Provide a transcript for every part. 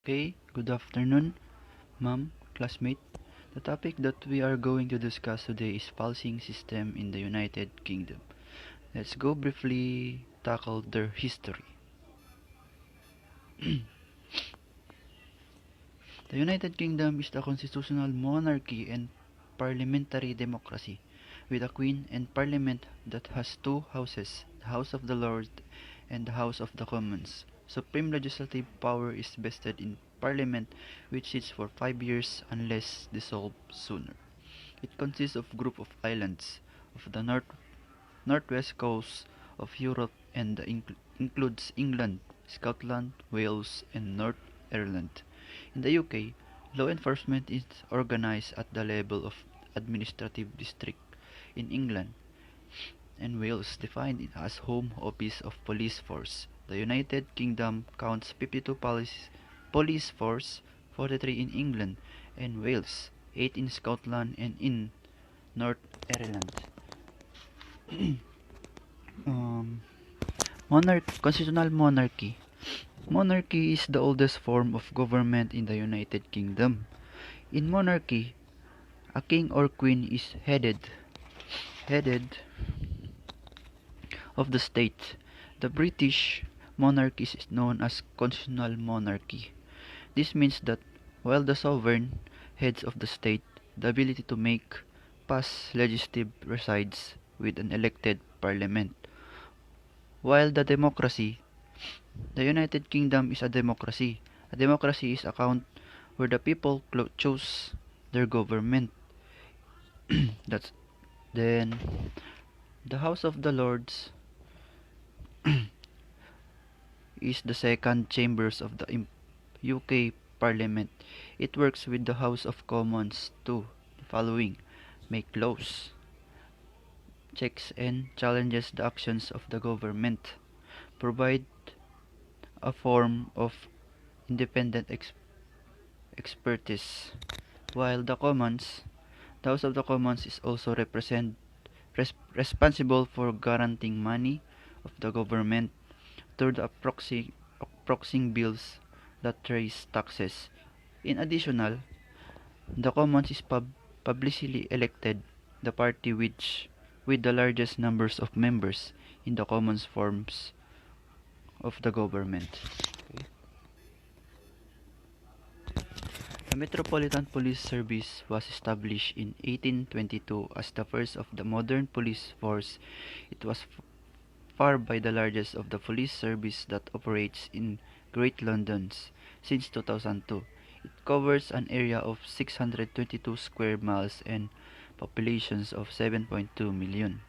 Okay, good afternoon, ma'am, classmate. The topic that we are going to discuss today is policing system in the United Kingdom. Let's go briefly tackle their history. The United Kingdom is a constitutional monarchy and parliamentary democracy, with a queen and parliament that has two houses, the House of the Lords and the House of the Commons. Supreme legislative power is vested in parliament, which sits for 5 years unless dissolved sooner. It consists of a group of islands of the northwest coast of Europe and includes England, Scotland, Wales, and North Ireland. In the UK, law enforcement is organized at the level of administrative district. In England and Wales, defined as home office of police force. The United Kingdom counts 52 police force, 43 in England and Wales, 8 in Scotland and in North Ireland. um, Constitutional monarchy. Monarchy is the oldest form of government in the United Kingdom. In monarchy, a king or queen is headed of the state. The British monarchy is known as constitutional monarchy. This means that while the sovereign heads of the state, the ability to make pass legislative resides with an elected parliament. While the United Kingdom is a democracy. A democracy is a country where the people choose their government. That's then the House of the Lords is the second chambers of the UK Parliament. It works with the House of Commons to the following: make laws, checks and challenges the actions of the government, provide a form of independent expertise, while the House of the Commons is also responsible for guaranteeing money of the government through the approxing bills that raise taxes. In addition, the Commons is publicly elected the party which with the largest numbers of members in the Commons forms of the government. Okay. The Metropolitan Police Service was established in 1822 as the first of the modern police force. It was far by the largest of the police service that operates in Great London since 2002. It covers an area of 622 square miles and populations of 7.2 million.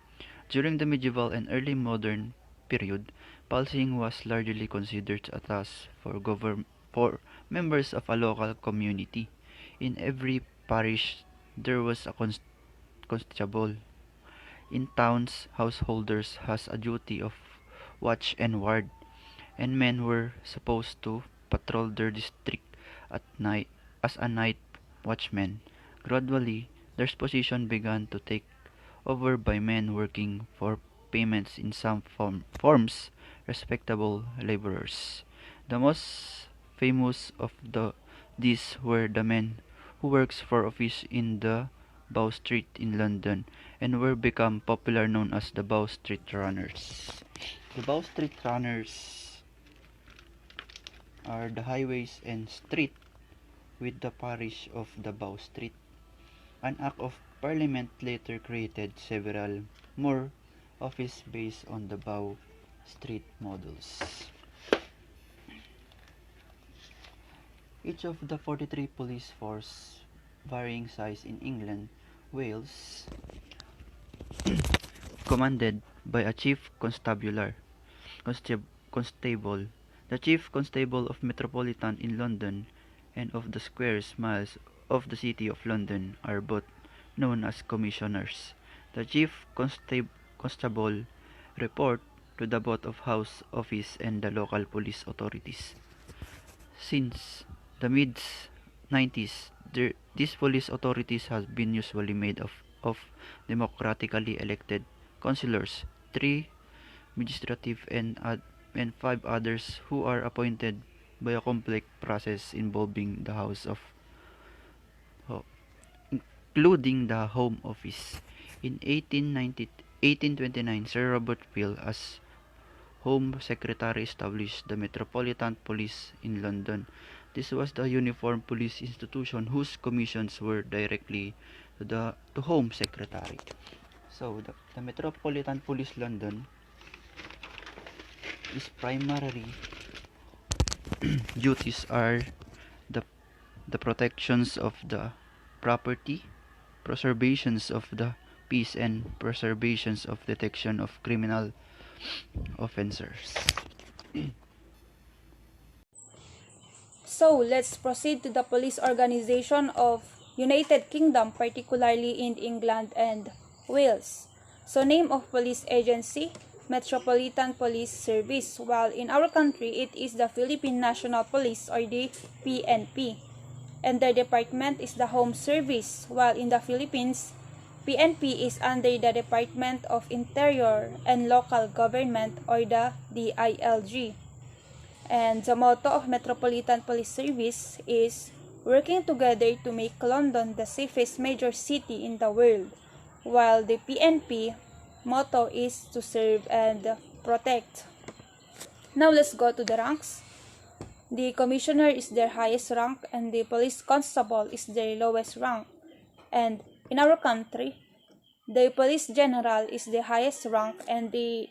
During the medieval and early modern period, policing was largely considered a task for members of a local community. In every parish, there was a constable. In towns, householders has a duty of watch and ward, and men were supposed to patrol their district at night as a night watchman. Gradually, their position began to take over by men working for payments in some forms, respectable laborers. The most famous of these were the men who works for office in the Bow Street in London and were become popular known as the Bow Street Runners. The Bow Street Runners are the highways and street with the parish of the Bow Street. An Act of Parliament later created several more offices based on the Bow Street models. Each of the 43 police force, varying size in England, Wales, commanded by a chief constable. The chief constable of Metropolitan in London and of the square miles of the City of London are both known as commissioners. The chief constable report to the both of House Office and the local police authorities. Since the mid 90s, these police authorities have been usually made of democratically elected councillors, 3 legislative and 5 others who are appointed by a complex process involving the House of oh, including the Home Office. In 1829, Sir Robert Peel, as Home Secretary, established the Metropolitan Police in London. This was the uniform police institution whose commissions were directly to Home Secretary. So the Metropolitan Police London is primarily duties are the the protections of the property, preservations of the peace, and preservations of detection of criminal offenders. So let's proceed to the police organization of United Kingdom, particularly in England and Wales. So name of police agency, Metropolitan Police Service, while in our country it is the Philippine National Police or the PNP. And their department is the Home Service, while in the Philippines, PNP is under the Department of Interior and Local Government or the DILG. And the motto of Metropolitan Police Service is working together to make London the safest major city in the world, while the PNP motto is to serve and protect. Now let's go to the ranks. The commissioner is their highest rank and the police constable is their lowest rank. And in our country, the police general is the highest rank and the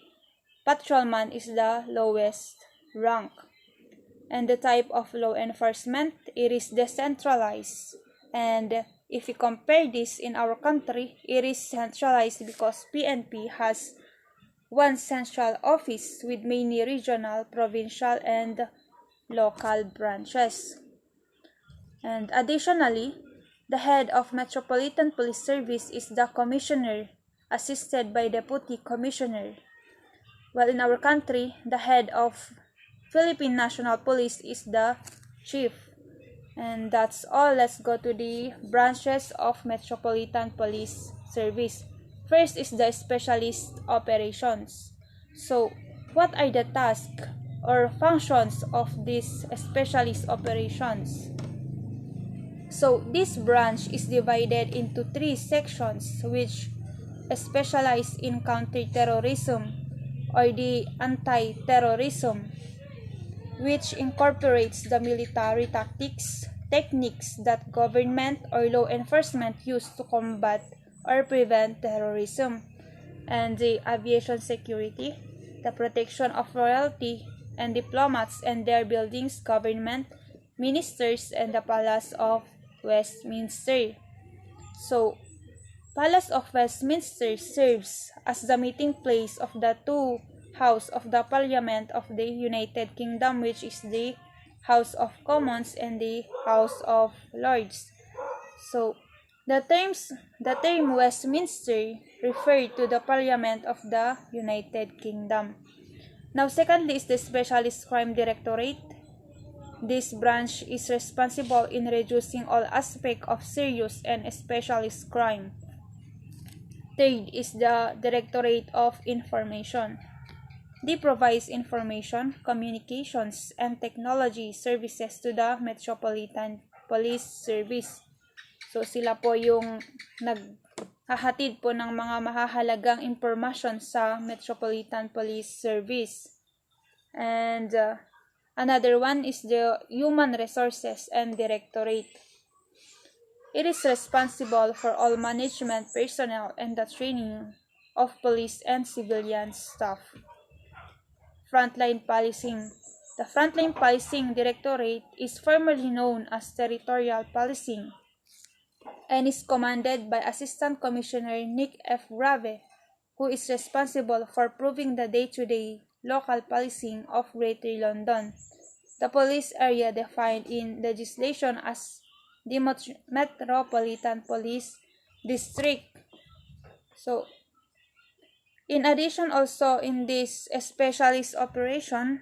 patrolman is the lowest rank. And the type of law enforcement, it is decentralized. And if we compare this in our country, it is centralized because PNP has one central office with many regional, provincial, and local branches. And additionally, the head of Metropolitan Police Service is the commissioner, assisted by deputy commissioner. While in our country, the head of Philippine National Police is the chief. And that's all. Let's go to the branches of Metropolitan Police Service. First is the specialist operations. So, what are the tasks or functions of these specialist operations? So, this branch is divided into 3 sections which specialize in counterterrorism or the anti-terrorism, which incorporates the military tactics, techniques that government or law enforcement use to combat or prevent terrorism, and the aviation security, the protection of royalty and diplomats and their buildings, government, ministers, and the Palace of Westminster. So, Palace of Westminster serves as the meeting place of the two House of the Parliament of the United Kingdom, which is the House of Commons and the House of Lords. So, the term Westminster refer to the Parliament of the United Kingdom. Now, secondly is the Specialist Crime Directorate. This branch is responsible in reducing all aspects of serious and specialist crime. Third is the Directorate of Information. They provide information, communications, and technology services to the Metropolitan Police Service. So sila po yung naghahatid po ng mga mahahalagang impormasyon sa Metropolitan Police Service. And another one is the Human Resources and Directorate. It is responsible for all management personnel and the training of police and civilian staff. Frontline Policing. The Frontline Policing Directorate is formerly known as Territorial Policing and is commanded by Assistant Commissioner Nick F. Grave, who is responsible for proving the day-to-day local policing of Greater London. The police area defined in legislation as the Metropolitan Police District. So, in addition also in this specialist operation,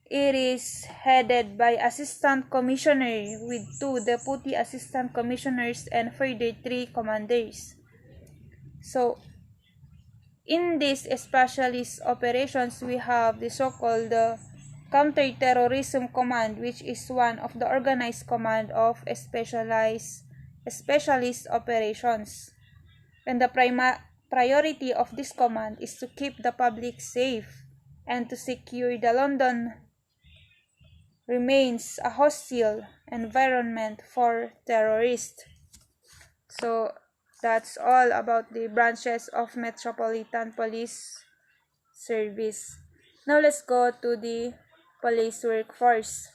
it is headed by Assistant Commissioner with 2 Deputy Assistant Commissioners and further 3 commanders. So, in these specialist operations, we have the so-called Counter-Terrorism Command, which is one of the organized command of specialist operations. And the priority of this command is to keep the public safe and to secure the London remains a hostile environment for terrorists. So that's all about the branches of Metropolitan Police Service. Now let's go to the police workforce.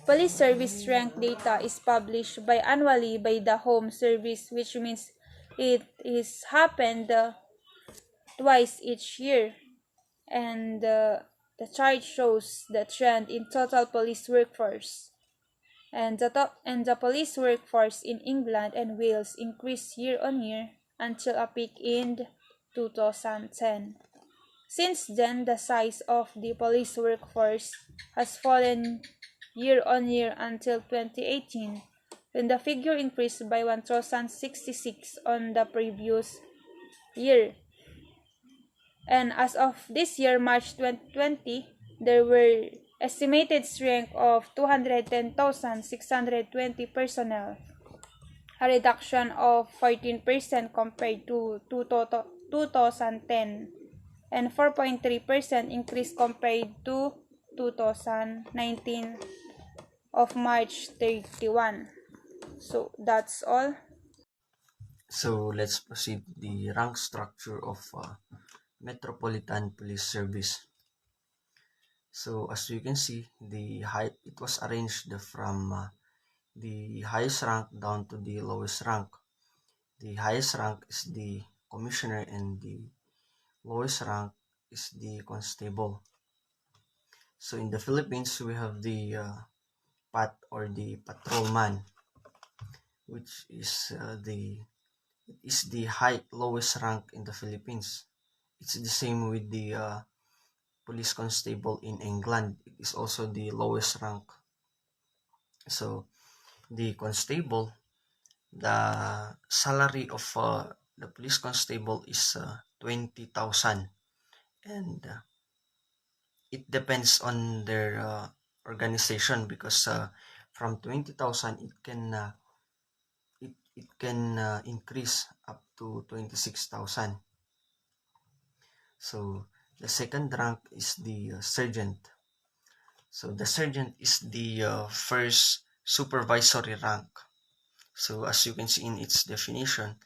Police service rank data is published annually by the Home Service, which means it is happened twice each year. And the chart shows the trend in total police workforce. And the police workforce in England and Wales increased year on year until a peak in 2010. Since then, the size of the police workforce has fallen year on year until 2018, when the figure increased by 1,066 on the previous year. And as of this year, March 2020, there were estimated strength of 210,620 personnel, a reduction of 14% compared to 2010, and 4.3% increase compared to 2019 of March 31. So that's all. So let's proceed to the rank structure of Metropolitan Police Service. So as you can see, it was arranged from the highest rank down to the lowest rank. The highest rank is the commissioner and the lowest rank is the constable. So in the Philippines, we have the pat or the patrolman, which is the lowest rank in the Philippines. It's the same with the police constable in England. It is also the lowest rank. So the constable, the salary of the police constable is 20,000, and it depends on their organization, because from 20,000 it can increase up to 26,000. So the second rank is the sergeant. So the sergeant is the first supervisory rank. So as you can see in its definition,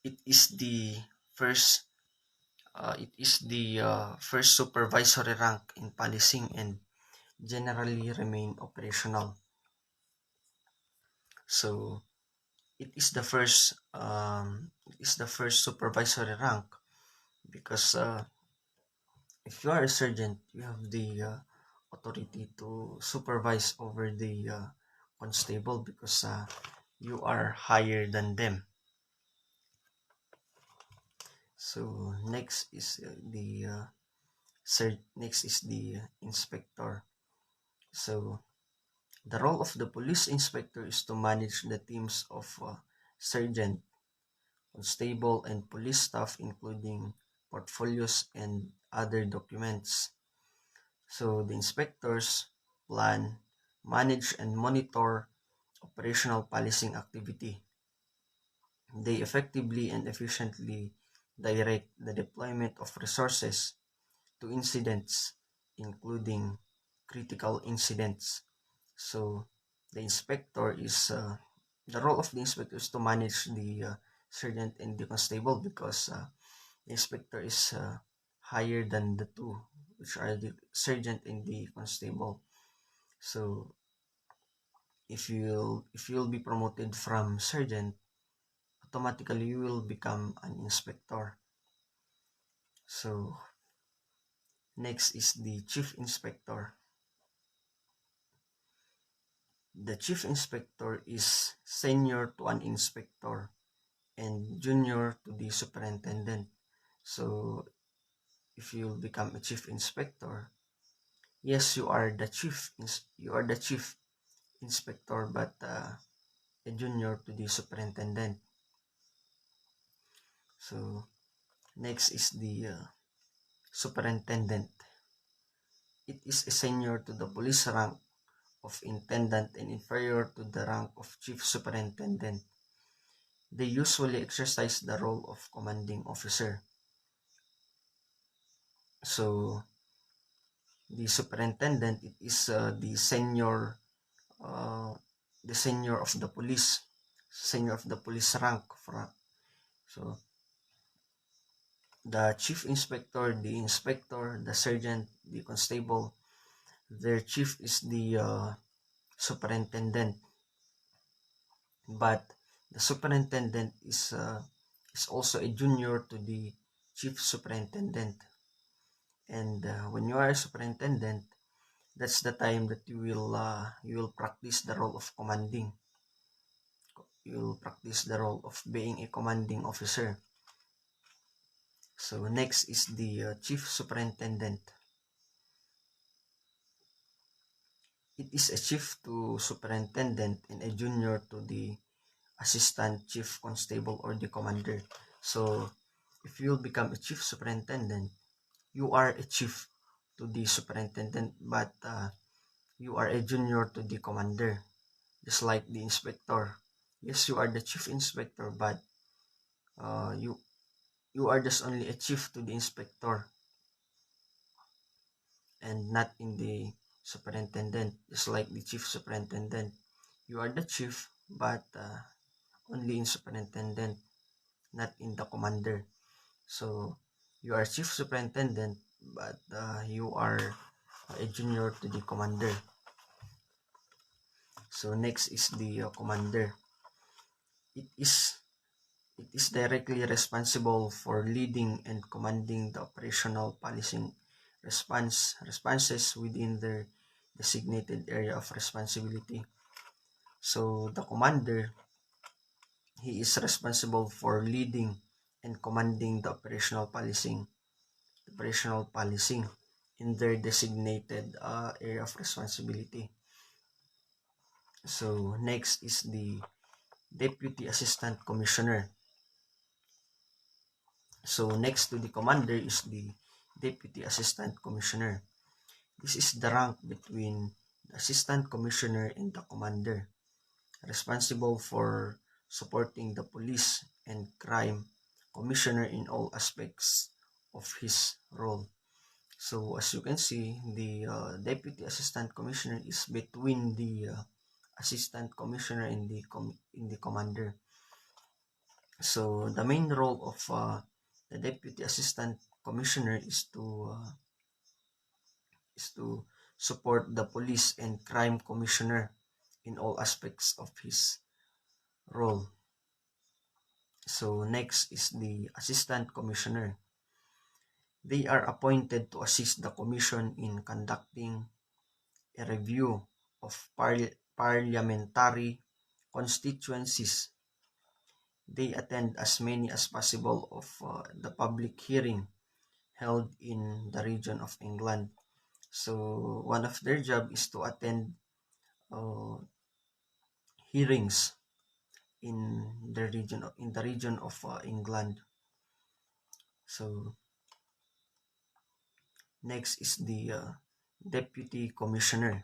it is the first first supervisory rank in policing and generally remain operational. So it is the first supervisory rank, because if you are a sergeant, you have the authority to supervise over the constable, because you are higher than them. So next is the inspector. So the role of the police inspector is to manage the teams of sergeant, constable, and police staff, including portfolios and other documents. So the inspectors plan, manage, and monitor operational policing activity. They effectively and efficiently direct the deployment of resources to incidents, including critical incidents. So the role of the inspector is to manage the sergeant and the constable, because the inspector is higher than the two, which are the sergeant and the constable. So if you'll be promoted from sergeant, automatically you will become an inspector. So next is the chief inspector. The chief inspector is senior to an inspector and junior to the superintendent. So if you become a chief inspector, yes, you are the chief inspector, but a junior to the superintendent. So next is the superintendent. it is a senior to the police rank of intendant and inferior to the rank of chief superintendent. They usually exercise the role of commanding officer. So the superintendent, it is uh, the senior of the police, senior of the police rank. So the chief inspector, the inspector, the sergeant, the constable, their chief is the superintendent. But the superintendent is also a junior to the chief superintendent. And when you are a superintendent, that's the time that you will practice the role of commanding. You will practice the role of being a commanding officer. So next is the chief superintendent. It is a chief to superintendent and a junior to the assistant chief constable or the commander. So if you become a chief superintendent, you are a chief to the superintendent, but you are a junior to the commander, just like the inspector. Yes, you are the chief inspector, but uh, you you are just only a chief to the inspector and not in the superintendent, just like the chief superintendent. You are the chief, but only in superintendent, not in the commander. So you are chief superintendent, but you are a junior to the commander. So next is the commander. It is it is directly responsible for leading and commanding the operational policing responses within their designated area of responsibility. So the commander, he is responsible for leading and commanding the operational policing in their designated area of responsibility. So next is the deputy assistant commissioner. So next to the commander is the deputy assistant commissioner. This is the rank between the assistant commissioner and the commander, responsible for supporting the police and crime commissioner in all aspects of his role. So as you can see, the deputy assistant commissioner is between the assistant commissioner and the commander. So the main role of the deputy assistant commissioner is to support the police and crime commissioner in all aspects of his role. So next is the assistant commissioner. They are appointed to assist the commission in conducting a review of parliamentary constituencies. They attend as many as possible of the public hearing held in the region of England. So one of their job is to attend uh, hearings in the region of England. So next is the deputy commissioner.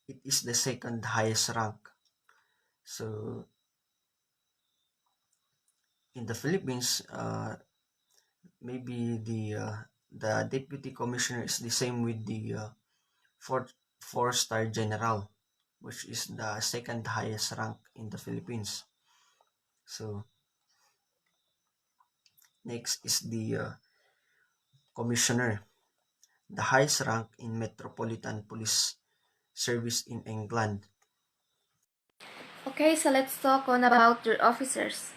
It is the second highest rank. So in the Philippines, maybe the deputy commissioner is the same with the four-star general, which is the second highest rank in the Philippines. So next is the commissioner, the highest rank in Metropolitan Police Service in England. Okay, so let's talk on about their officers.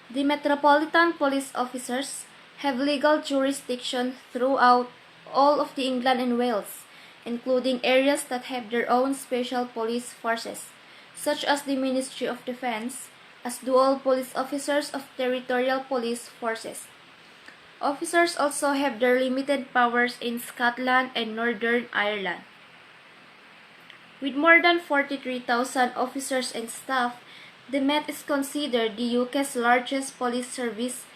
The Metropolitan Police Officers have legal jurisdiction throughout all of the England and Wales, including areas that have their own special police forces, such as the Ministry of Defence, as dual police officers of territorial police forces. Officers also have their limited powers in Scotland and Northern Ireland. With more than 43,000 officers and staff, the Met is considered the UK's largest police service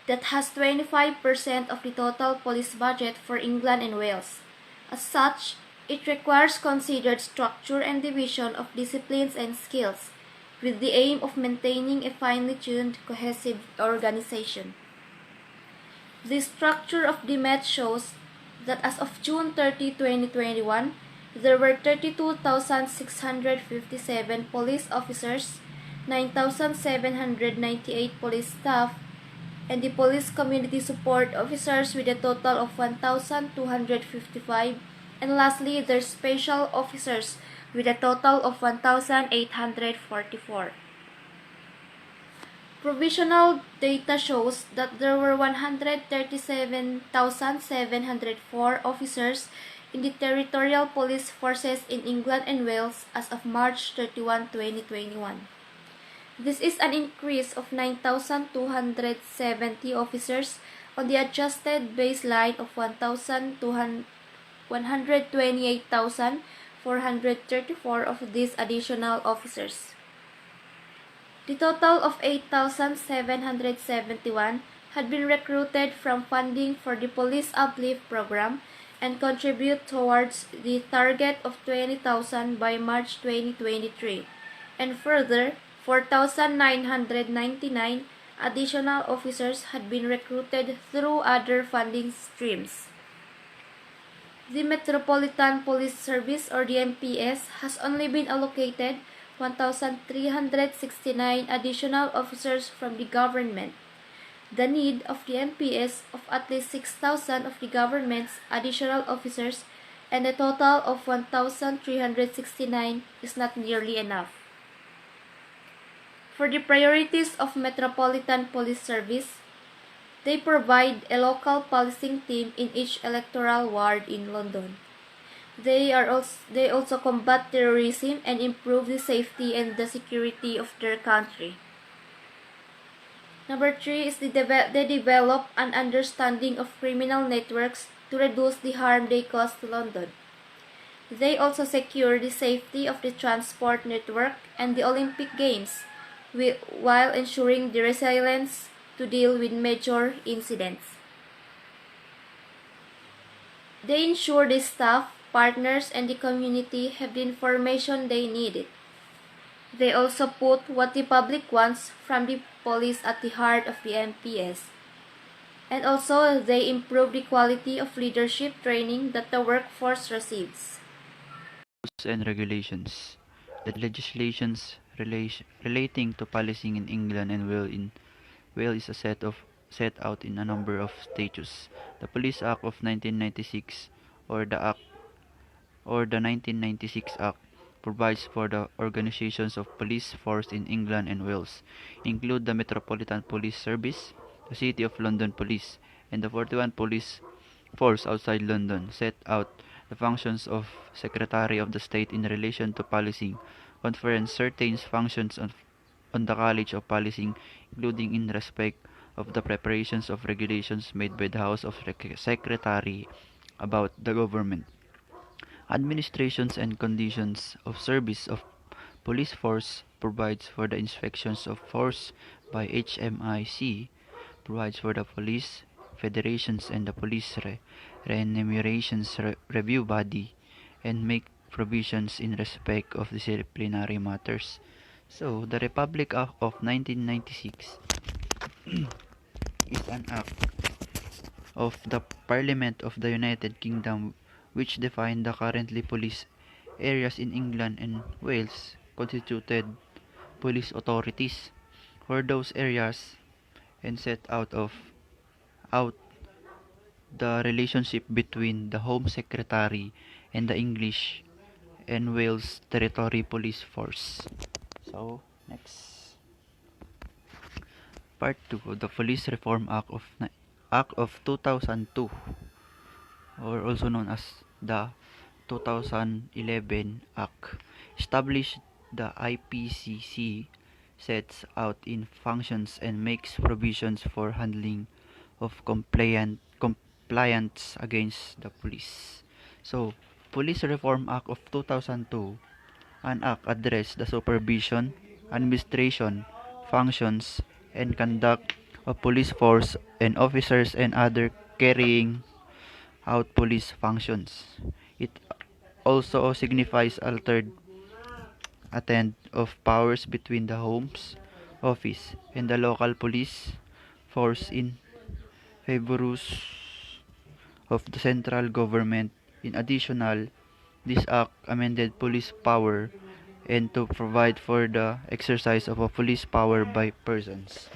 that has 25% of the total police budget for England and Wales. As such, It requires considered structure and division of disciplines and skills, with the aim of maintaining a finely tuned, cohesive organization. The structure of the Met shows that as of June 30, 2021, there were 32,657 police officers, 9,798 police staff, and the police community support officers with a total of 1,255, and lastly, their special officers with a total of 1,844. Provisional data shows that there were 137,704 officers in the territorial police forces in England and Wales as of March 31, 2021. This is an increase of 9,270 officers on the adjusted baseline of 128,434 of these additional officers. The total of 8,771 had been recruited from funding for the Police Uplift program and contribute towards the target of 20,000 by March 2023. And further, 4,999 additional officers had been recruited through other funding streams. The Metropolitan Police Service, or the MPS, has only been allocated 1,369 additional officers from the government. The need of the MPS of at least 6,000 of the government's additional officers and a total of 1,369 is not nearly enough. For the priorities of Metropolitan Police Service, they provide a local policing team in each electoral ward in London. They also combat terrorism and improve the safety and the security of their country. Number 3 is they develop an understanding of criminal networks to reduce the harm they cause to London. They also secure the safety of the transport network and the Olympic Games, while ensuring the resilience to deal with major incidents. They ensure the staff, partners, and the community have the information they need. They also put what the public wants from the police at the heart of the MPS. And also, they improve the quality of leadership training that the workforce receives. Rules and regulations. The legislations relating to policing in England and Wales is set out in a number of statutes. The Police Act of 1996 or the 1996 Act provides for the organizations of police force in England and Wales, include the Metropolitan Police Service, the City of London Police, and the 41 police force outside London, set out the functions of Secretary of the State in relation to policing, conference certain functions on the College of Policing, including in respect of the preparations of regulations made by the House of Secretary about the government. Administrations and conditions of service of police force provides for the inspections of force by HMIC, provides for the police federations and the police remunerations review body, and make provisions in respect of disciplinary matters. So, the Republic Act of 1996 is an act of the Parliament of the United Kingdom which defined the currently police areas in England and Wales constituted police authorities for those areas and set out the relationship between the Home Secretary and the English and Wales Territory Police Force. So, next. Part 2 of the Police Reform Act of 2002, or also known as the 2011 Act, established the IPCC, sets out in functions and makes provisions for handling of compliance against the police. So, Police Reform Act of 2002, an act addressed the supervision, administration, functions, and conduct of police force and officers and other carrying out police functions. It also signifies altered attend of powers between the Homes Office and the local police force in favorus of the central government. In additional, this act amended police power and to provide for the exercise of a police power by persons.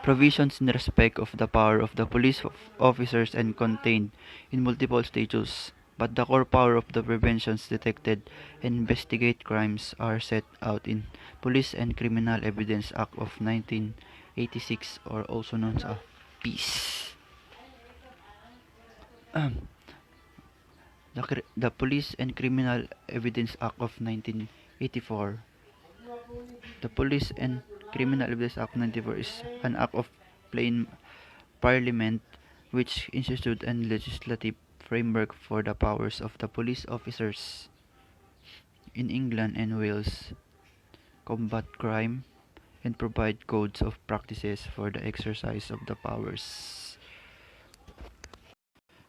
Provisions in respect of the power of the police officers and contained in multiple statutes, but the core power of the preventions detected and investigate crimes are set out in Police and Criminal Evidence Act of 1986, or also known as PEACE. The Police and Criminal Evidence Act of 1984. The Police and Criminal Evidence Act 1994 is an act of plain Parliament which instituted a legislative framework for the powers of the police officers in England and Wales, combat crime, and provide codes of practices for the exercise of the powers.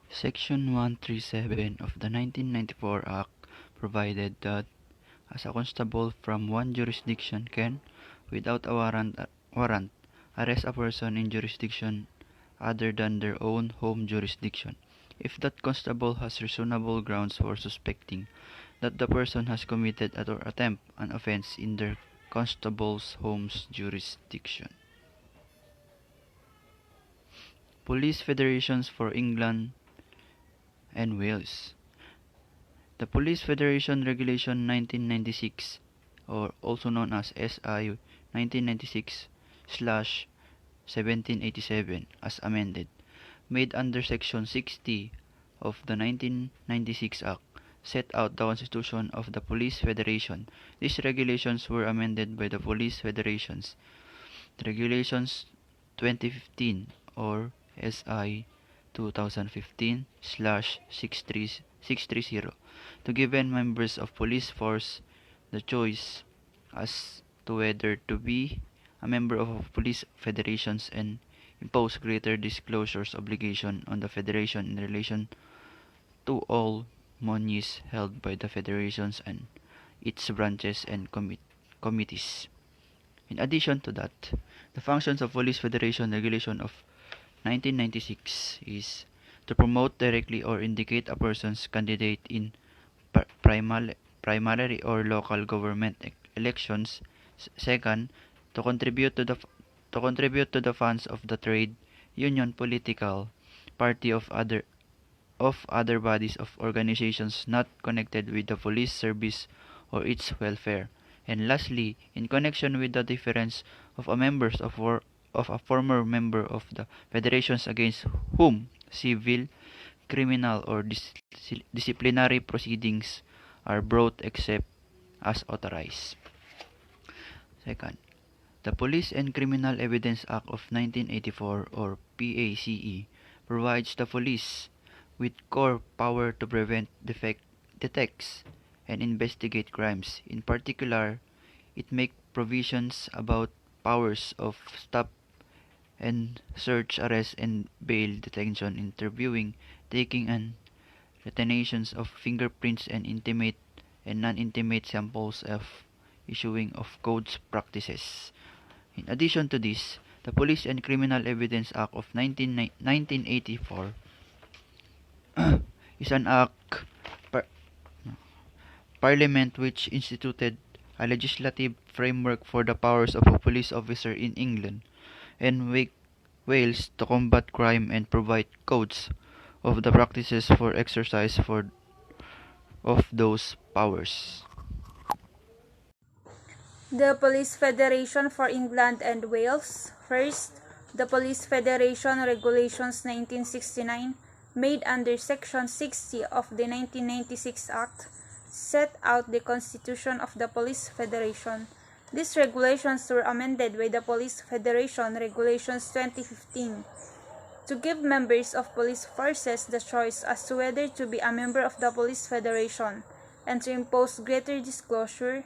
Section 137 of the 1994 Act provided that as a constable from one jurisdiction can, without a warrant, arrest a person in jurisdiction other than their own home jurisdiction, if that constable has reasonable grounds for suspecting that the person has committed or attempt an offense in their constable's home's jurisdiction. Police Federations for England and Wales. The Police Federation Regulation 1996, or also known as SI 1996/1787 as amended, made under Section 60 of the 1996 Act, set out the constitution of the Police Federation. These regulations were amended by the Police Federations Regulations 2015, or SI 2015/630, to give members of police force the choice as to whether to be a member of a police federations and impose greater disclosures obligation on the federation in relation to all monies held by the federations and its branches and committees. In addition to that, the functions of Police Federation Regulation of 1996 is to promote directly or indicate a person's candidate in primary or local government elections. Second, to contribute to the funds of the trade union, political party of other bodies of organizations not connected with the police service or its welfare. And lastly, in connection with the difference of a former member of the federations against whom civil, criminal, or disciplinary proceedings are brought except as authorized. Second, the Police and Criminal Evidence Act of 1984, or PACE, provides the police with core power to prevent, detect, and investigate crimes. In particular, it makes provisions about powers of stop and search, arrest and bail, detention, interviewing, taking and retentions of fingerprints and intimate and non-intimate samples, of issuing of codes practices. In addition to this, the Police and Criminal Evidence Act of 1984 is an act Parliament which instituted a legislative framework for the powers of a police officer in England and Wales to combat crime and provide codes of the practices for exercise of those powers. The Police Federation for England and Wales. First, the Police Federation Regulations 1969, made under Section 60 of the 1996 Act, set out the constitution of the Police Federation. These regulations were amended by the Police Federation Regulations 2015 to give members of police forces the choice as to whether to be a member of the Police Federation and to impose greater disclosure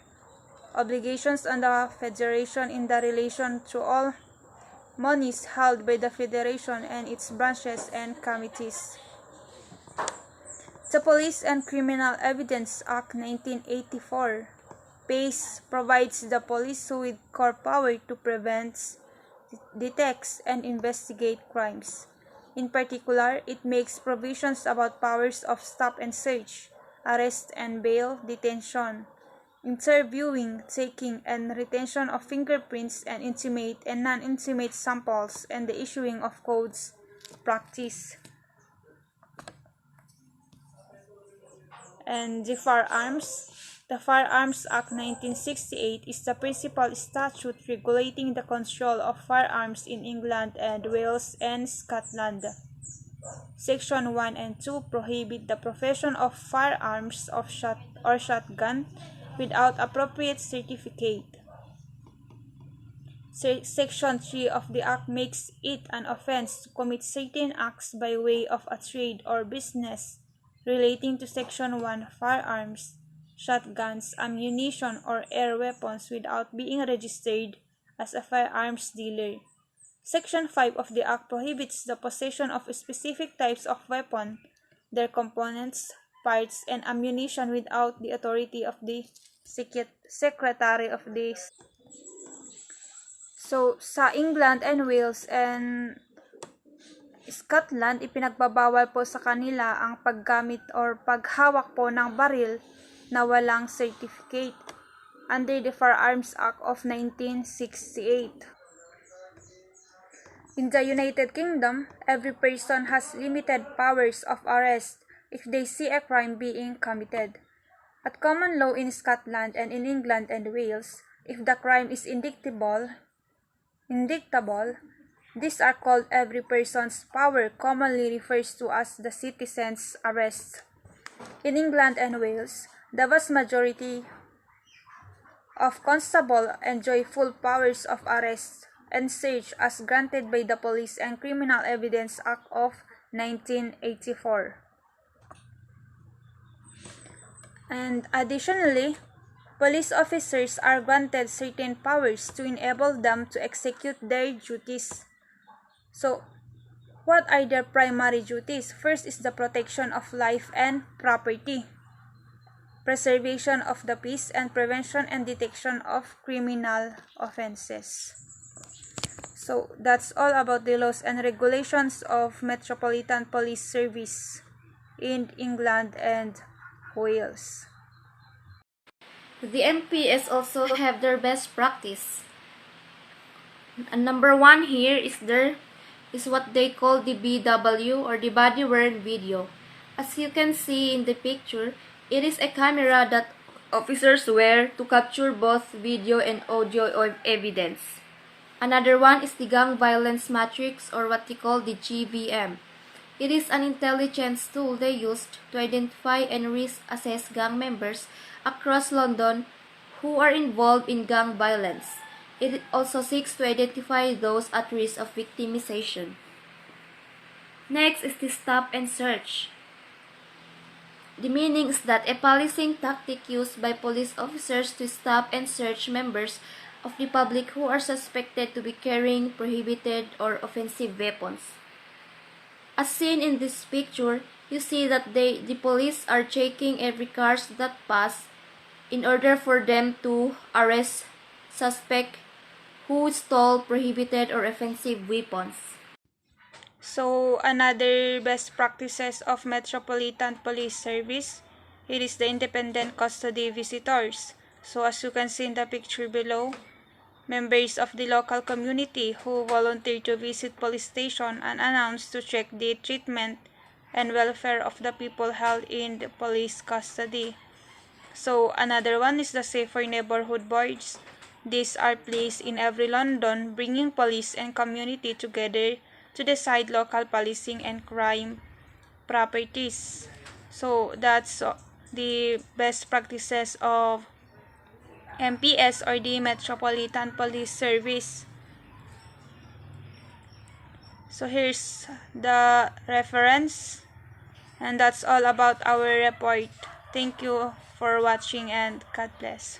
obligations on the Federation in the relation to all monies held by the Federation and its branches and committees. The Police and Criminal Evidence Act 1984 PACE provides the police with core power to prevent, detect, and investigate crimes. In particular, it makes provisions about powers of stop and search, arrest and bail, detention, interviewing, taking, and retention of fingerprints and intimate and non-intimate samples, and the issuing of codes practice. And the Firearms Act 1968 is the principal statute regulating the control of firearms in England and Wales and Scotland. Section 1 and 2 prohibit the possession of firearms or shotgun without appropriate certificate. Section 3 of the Act makes it an offense to commit certain acts by way of a trade or business relating to Section 1 firearms, shotguns, ammunition, or air weapons without being registered as a firearms dealer. Section 5 of the Act prohibits the possession of specific types of weapon, their components, parts, and ammunition without the authority of the Secretary of the State. So, sa England and Wales and Scotland, ipinagbabawal po sa kanila ang paggamit or paghawak po ng baril na walang certificate under the Firearms Act of 1968. In the United Kingdom, every person has limited powers of arrest if they see a crime being committed. At common law in Scotland and in England and Wales, if the crime is indictable, these are called every person's power, commonly refers to as the citizen's arrest. In England and Wales, the vast majority of constables enjoy full powers of arrest and search as granted by the Police and Criminal Evidence Act of 1984. And additionally, police officers are granted certain powers to enable them to execute their duties. So, what are their primary duties? First is the protection of life and property, preservation of the peace, and prevention and detection of criminal offenses. So, that's all about the laws and regulations of Metropolitan Police Service in England and Wales. The MPS also have their best practice. And number 1 here is what they call the BW or the body worn video. As you can see in the picture, it is a camera that officers wear to capture both video and audio evidence. Another one is the gang violence matrix or what they call the GVM. It is an intelligence tool they used to identify and risk assess gang members across London who are involved in gang violence. It also seeks to identify those at risk of victimization. Next is the stop and search. The meaning is that a policing tactic used by police officers to stop and search members of the public who are suspected to be carrying prohibited or offensive weapons. As seen in this picture, you see that the police are checking every cars that pass in order for them to arrest suspect who stole prohibited or offensive weapons. So, another best practices of Metropolitan Police Service, it is the independent custody visitors. So, as you can see in the picture below, members of the local community who volunteer to visit police station and announce to check the treatment and welfare of the people held in the police custody. So, another one is the Safer Neighborhood Boards. These are placed in every London, bringing police and community together to decide local policing and crime properties. So, that's the best practices of MPS or the Metropolitan Police Service. So, here's the reference. And that's all about our report. Thank you for watching and God bless.